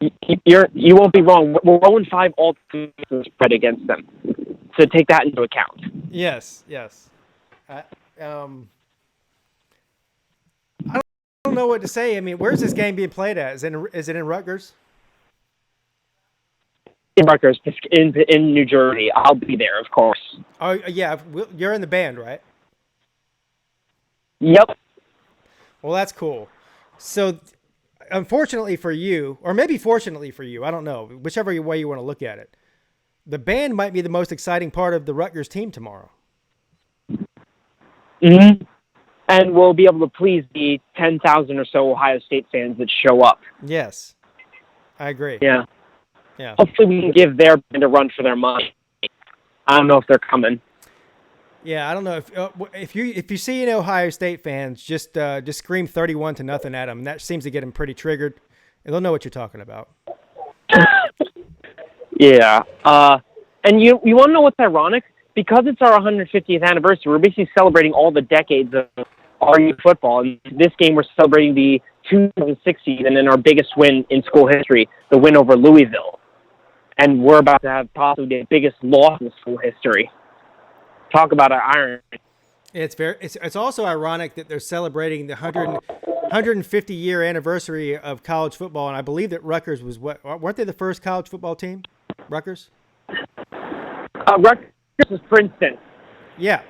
you won't be wrong. We're 0-5 all spread against them, so take that into account. Yes. I don't know what to say. I mean, where's this game being played at? Is it in Rutgers? In Rutgers, in New Jersey. I'll be there, of course. Oh yeah, you're in the band, right? Yep. Well, that's cool. So, unfortunately for you, or maybe fortunately for you, I don't know, whichever way you want to look at it, the band might be the most exciting part of the Rutgers team tomorrow. Mm-hmm. And we'll be able to please the 10,000 or so Ohio State fans that show up. Yes, I agree. Yeah. Yeah. Hopefully we can give their band a run for their money. I don't know if they're coming. Yeah, I don't know if you see any Ohio State fans, just scream 31-0 at them. That seems to get them pretty triggered, and they'll know what you're talking about. Yeah. And you want to know what's ironic? Because it's our 150th anniversary, we're basically celebrating all the decades of RU football. And this game, we're celebrating the 2006 season and our biggest win in school history, the win over Louisville. And we're about to have possibly the biggest loss in school history. Talk about an irony. It's also ironic that they're celebrating the 150-year anniversary of college football, and I believe that Rutgers weren't they the first college football team? Rutgers? Rutgers is Princeton. Yeah.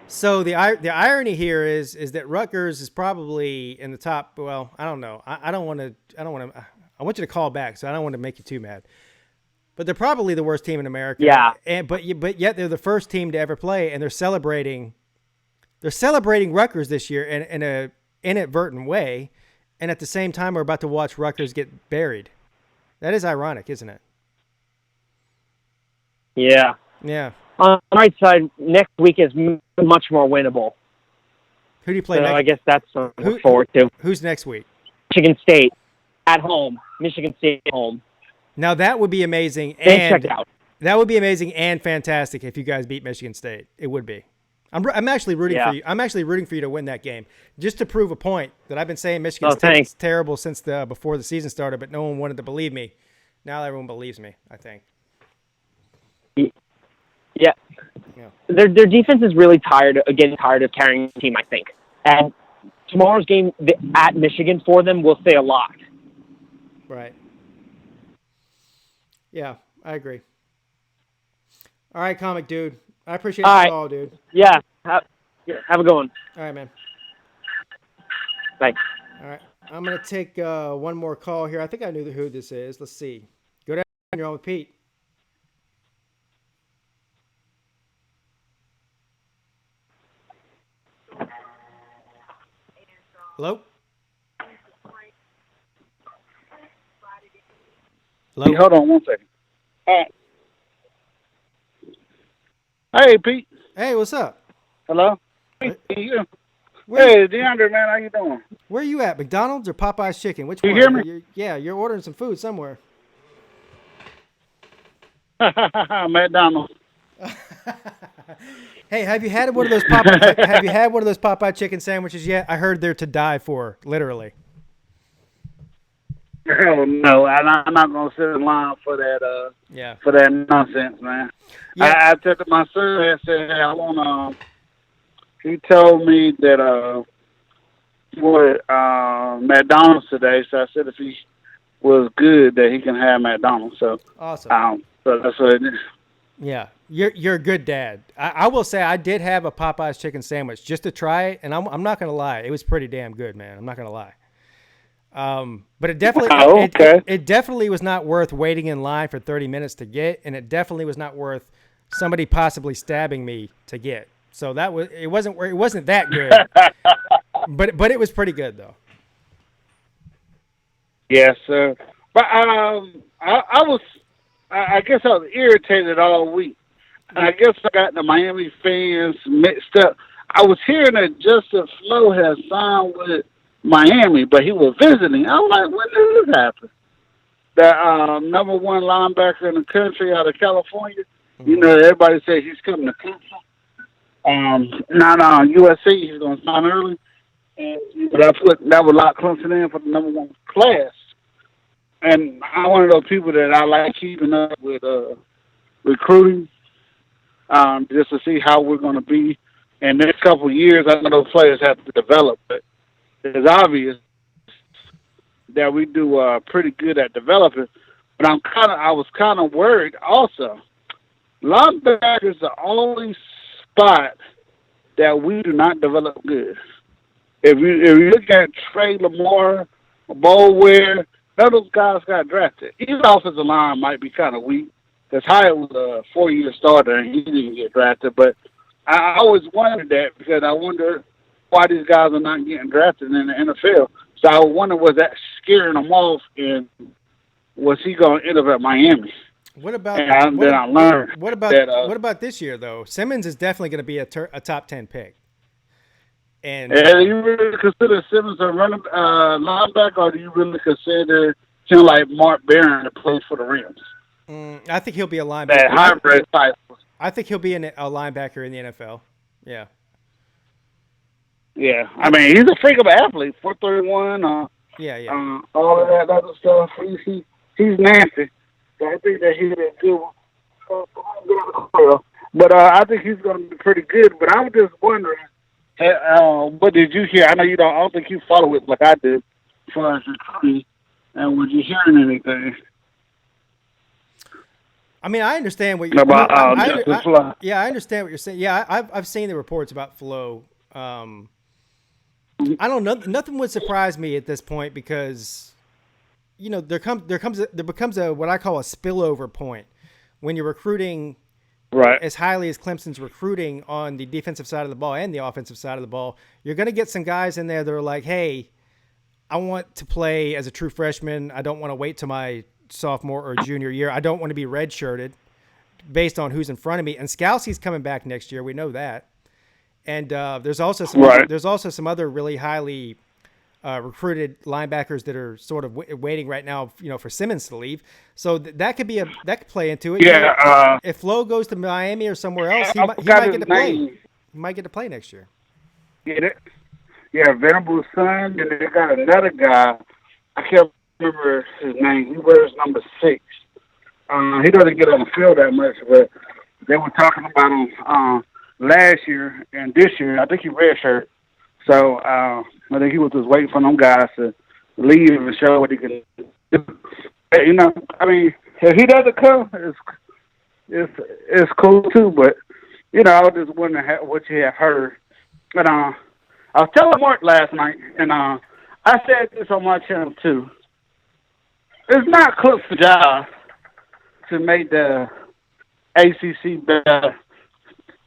So the irony here is that Rutgers is probably in the top. Well, I don't know. I want you to call back, so I don't want to make you too mad. But they're probably the worst team in America. Yeah. But yet they're the first team to ever play, and they're celebrating Rutgers this year in a inadvertent way, and at the same time we're about to watch Rutgers get buried. That is ironic, isn't it? Yeah. Yeah. On the right side, next week is much more winnable. Who do you play so next? I guess that's something to look forward to. Who's next week? Michigan State at home. Michigan State at home. Now that would be amazing, check it out. That would be amazing and fantastic if you guys beat Michigan State. It would be. I'm actually rooting for you. I'm actually rooting for you to win that game, just to prove a point that I've been saying Michigan State's terrible since before the season started, but no one wanted to believe me. Now everyone believes me, I think. Yeah. Their defense is really getting tired of carrying the team, I think. And tomorrow's game at Michigan for them will say a lot. Right. Yeah, I agree. All right, Comic Dude. I appreciate the call, dude. Yeah. Have a good one. All right, man. Thanks. All right. I'm going to take one more call here. I think I knew who this is. Let's see. Good afternoon. You're on with Pete. Hello? Hello? Hey, hold on one second. Hey, Pete. Hey, what's up? Hello? Where, Hey, DeAndre, man, how you doing? where are you at? McDonald's or Popeye's Chicken? Which You one? hear me? You're ordering some food somewhere. McDonald's. Hey, have you had one of those Popeye chicken sandwiches yet? I heard they're to die for, literally. Hell no, I'm not gonna sit in line for that. Yeah. For that nonsense, man. Yeah. I took it my son and said, "Hey, I want." He told me that what McDonald's today. So I said if he was good, that he can have McDonald's. So Awesome. so that's what it is. Yeah, you're a good dad. I will say I did have a Popeye's chicken sandwich just to try it, and I'm not gonna lie, it was pretty damn good, man. I'm not gonna lie. But it definitely it definitely was not worth waiting in line for 30 minutes to get, and it definitely was not worth somebody possibly stabbing me to get. So it wasn't that good, but it was pretty good though. Yes, sir. But I guess I was irritated all week. I guess I got the Miami fans mixed up. I was hearing that Justin Flo had signed with Miami, but he was visiting. I was like, when did this happen? The number one linebacker in the country out of California. Mm-hmm. You know, everybody says he's coming to Clemson. Not on USC. He's going to sign early. And that would lock Clemson in for the number one class. And I'm one of those people that I like keeping up with recruiting, just to see how we're going to be. And next couple of years, I know those players have to develop. But it's obvious that we do pretty good at developing. But I was kind of worried also. Linebacker is the only spot that we do not develop good. If you look at Trey Lamar, Boulware, none of those guys got drafted. Even offensive line might be kind of weak. Because Hyatt was a 4-year starter and he didn't get drafted. But I always wondered that because I wonder why these guys are not getting drafted in the NFL. So I wonder, was that scaring them off, and was he going to end up at Miami? What about what about this year though? Simmons is definitely going to be a top 10 pick. And you really consider Simmons a running linebacker, or do you really consider him like Mark Barron to play for the Rams? I think he'll be a linebacker. That hybrid type. I think he'll be a linebacker in the NFL. Yeah. Yeah, I mean he's a freak of an athlete. 431. Yeah. All of that other stuff. He's nasty. So I think that he's a good one. But I think he's going to be pretty good. But I was just wondering, what did you hear? I know I don't think you follow it like I did, as far as recruiting. And were you hearing anything? I mean, I understand what you're about. I understand what you're saying. Yeah, I've seen the reports about Flo. I don't know. Nothing would surprise me at this point because, you know, there becomes a what I call a spillover point when you're recruiting as highly as Clemson's recruiting on the defensive side of the ball and the offensive side of the ball. You're going to get some guys in there that are like, hey, I want to play as a true freshman. I don't want to wait till my sophomore or junior year. I don't want to be redshirted based on who's in front of me. And Scalzi's coming back next year. We know that. And there's also some other really highly recruited linebackers that are sort of waiting right now, you know, for Simmons to leave. So that could play into it. Yeah. If Flo goes to Miami or somewhere else, he might get to play. He might get to play next year. Venables' son, and they got another guy. I can't remember his name. He wears number 6. He doesn't get on the field that much, but they were talking about him last year and this year. I think he redshirt. So I think he was just waiting for them guys to leave and show what he can do. You know, I mean, if he doesn't come, it's cool too. But you know, I was just wondering what you have heard. And I was telling Mark last night, and I said this on my channel too. It's not Clemson's job to make the ACC better.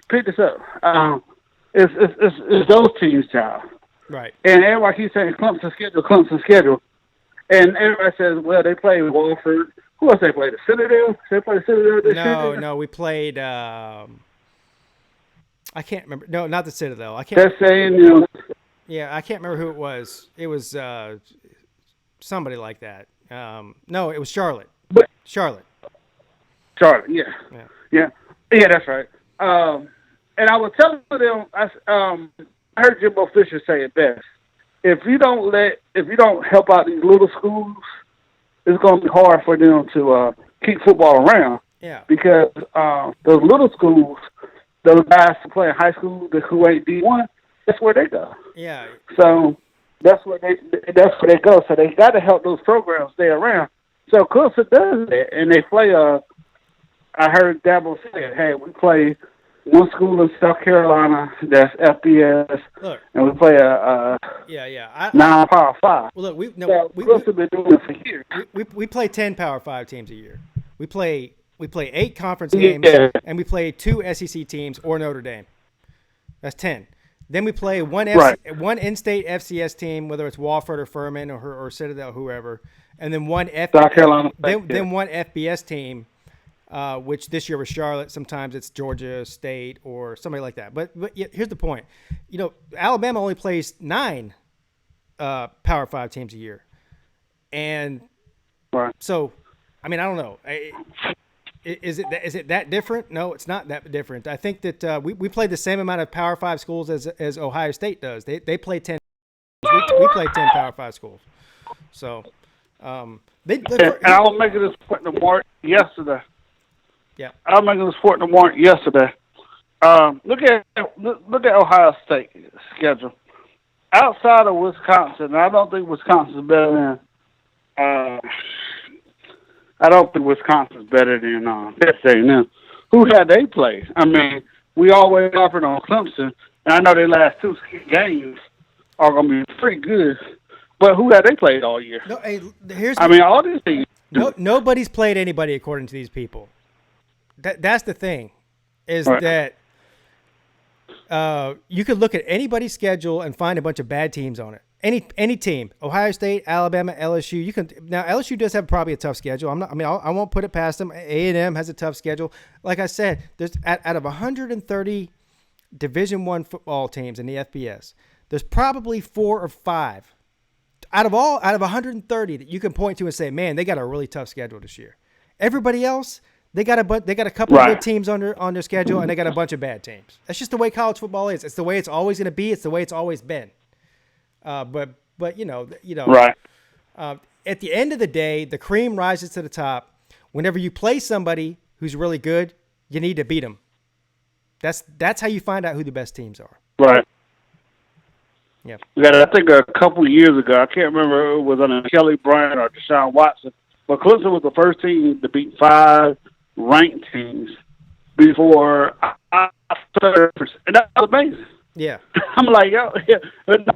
Pick this up. It's those teams' job. Right. And everybody keeps saying Clemson schedule. And everybody says, well, they played Wofford. Who else they played? The Citadel? They played the Citadel this year? No, we played I can't remember. No, not the Citadel. I can't. That's A&M. Yeah, I can't remember who it was. It was somebody like that. No, it was Charlotte. But Charlotte. Yeah, that's right. And I was telling them, I heard Jimbo Fisher say it best. If you don't help out these little schools, it's going to be hard for them to keep football around. Yeah. Because those little schools, those guys who play in high school who ain't D1, that's where they go. Yeah. So that's where they go. So they got to help those programs stay around. So Clemson does that, and they play. I heard Dabo say, "Hey, we play one school in South Carolina that's FBS, Look, and we play a non-Power 5." Well, look, Clemson been doing it for years. We play 10 Power 5 teams a year. We play 8 conference games, and we play 2 SEC teams or Notre Dame. That's 10. Then we play one in-state FCS team, whether it's Wofford or Furman or Citadel, whoever, and then one South Carolina. Then one FBS team, which this year was Charlotte. Sometimes it's Georgia State or somebody like that. But here's the point. Alabama only plays 9 Power 5 teams a year, and so I mean I don't know. Is it that different? No, it's not that different. I think that we play the same amount of Power 5 schools as Ohio State does. They play 10. We play 10 Power 5 schools. So I was making this point to Mark yesterday. Yeah, I was making this point to Mark yesterday. Look at Ohio State schedule. Outside of Wisconsin, I don't think Wisconsin's better than. I don't think Wisconsin's better than Texas A&M. Who had they played? I mean, we always offered on Clemson, and I know their last 2 games are going to be pretty good. But who had they played all year? No, hey, all these teams. Nobody's played anybody according to these people. That's the thing, is that you could look at anybody's schedule and find a bunch of bad teams on it. Any team, Ohio State, Alabama, LSU. Now LSU does have probably a tough schedule. I won't put it past them. A&M has a tough schedule. Like I said, there's out of 130 Division I football teams in the FBS, there's probably 4 or 5 out of 130 that you can point to and say, man, they got a really tough schedule this year. Everybody else, they got a couple of good teams on their schedule, and they got a bunch of bad teams. That's just the way college football is. It's the way it's always going to be. It's the way it's always been. But right. At the end of the day, the cream rises to the top. Whenever you play somebody who's really good, you need to beat them. That's how you find out who the best teams are. Right. Yeah. I think a couple of years ago, I can't remember if it was under Kelly Bryant or Deshaun Watson, but Clemson was the first team to beat 5 ranked teams before and that was amazing. Yeah. I'm like, nobody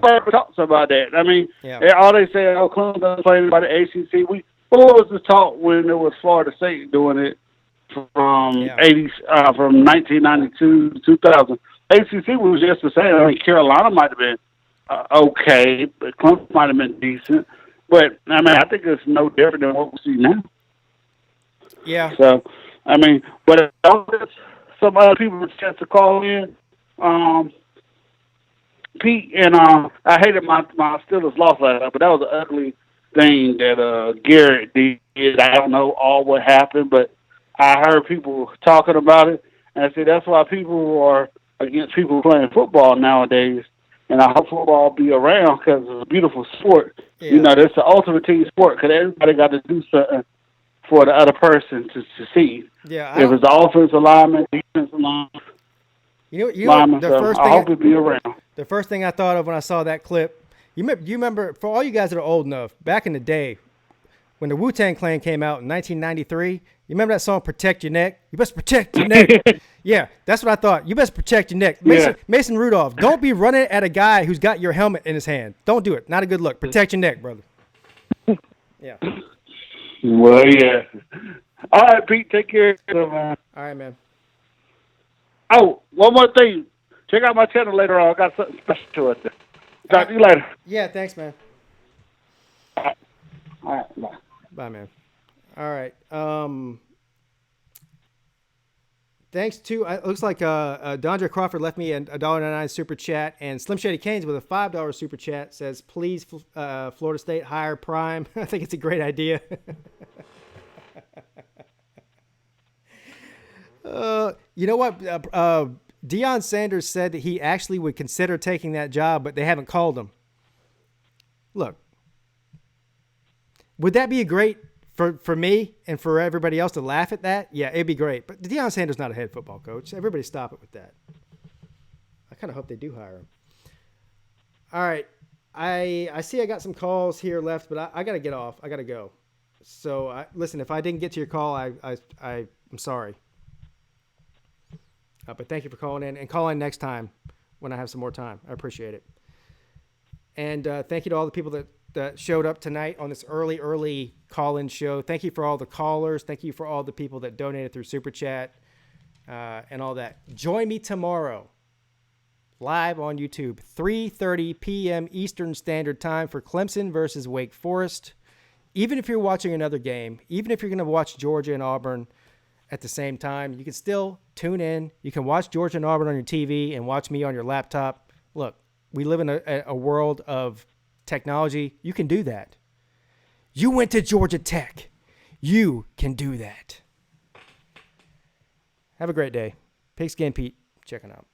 ever talks about that. I mean, all they say, Clemson doesn't play anybody ACC. What was the talk when it was Florida State doing it from 1992 to 2000? ACC was just the same. I mean, Carolina might have been okay, but Clemson might have been decent. But, I mean, I think it's no different than what we see now. Yeah. So, I mean, but some other people have a chance to call in. Peete and I hated my Steelers loss last night, but that was an ugly thing that Garrett did. I don't know all what happened, but I heard people talking about it, and I said that's why people are against people playing football nowadays. And I hope football will be around because it's a beautiful sport. Yeah. It's the ultimate team sport because everybody got to do something for the other person to succeed. Yeah, if it's the offensive lineman, defensive lineman. I hope it'll be around. The first thing I thought of when I saw that clip, you remember, for all you guys that are old enough, back in the day, when the Wu-Tang Clan came out in 1993, you remember that song, Protect Your Neck? You best protect your neck. Yeah, that's what I thought. You best protect your neck. Mason Rudolph, don't be running at a guy who's got your helmet in his hand. Don't do it. Not a good look. Protect your neck, brother. Yeah. Well, yeah. All right, Pete, take care of it, man. All right, man. Oh, one more thing. Check out my channel later on. I got something special at there. Talk to you later. Yeah, thanks, man. All right, bye. Bye, man. All right. Thanks to, it looks like Dondre Crawford left me a $1.99 super chat, and Slim Shady Canes with a $5 super chat says, please, Florida State, hire Prime. I think it's a great idea. You know what? Deion Sanders said that he actually would consider taking that job, but they haven't called him. Look, would that be a great for me and for everybody else to laugh at that? Yeah, it'd be great. But Deion Sanders not a head football coach. Everybody stop it with that. I kind of hope they do hire him. All right. I see I got some calls here left, but I got to get off. I got to go. So, listen, if I didn't get to your call, I'm sorry. But thank you for calling in, and call in next time when I have some more time. I appreciate it. And thank you to all the people that showed up tonight on this early call-in show. Thank you for all the callers. Thank you for all the people that donated through Super Chat and all that. Join me tomorrow live on YouTube, 3:30 p.m. Eastern Standard Time for Clemson versus Wake Forest. Even if you're watching another game, even if you're going to watch Georgia and Auburn at the same time, you can still tune in. You can watch Georgia and Auburn on your TV and watch me on your laptop. Look, we live in a world of technology. You can do that. You went to Georgia Tech. You can do that. Have a great day. Pigskin Pete checking out.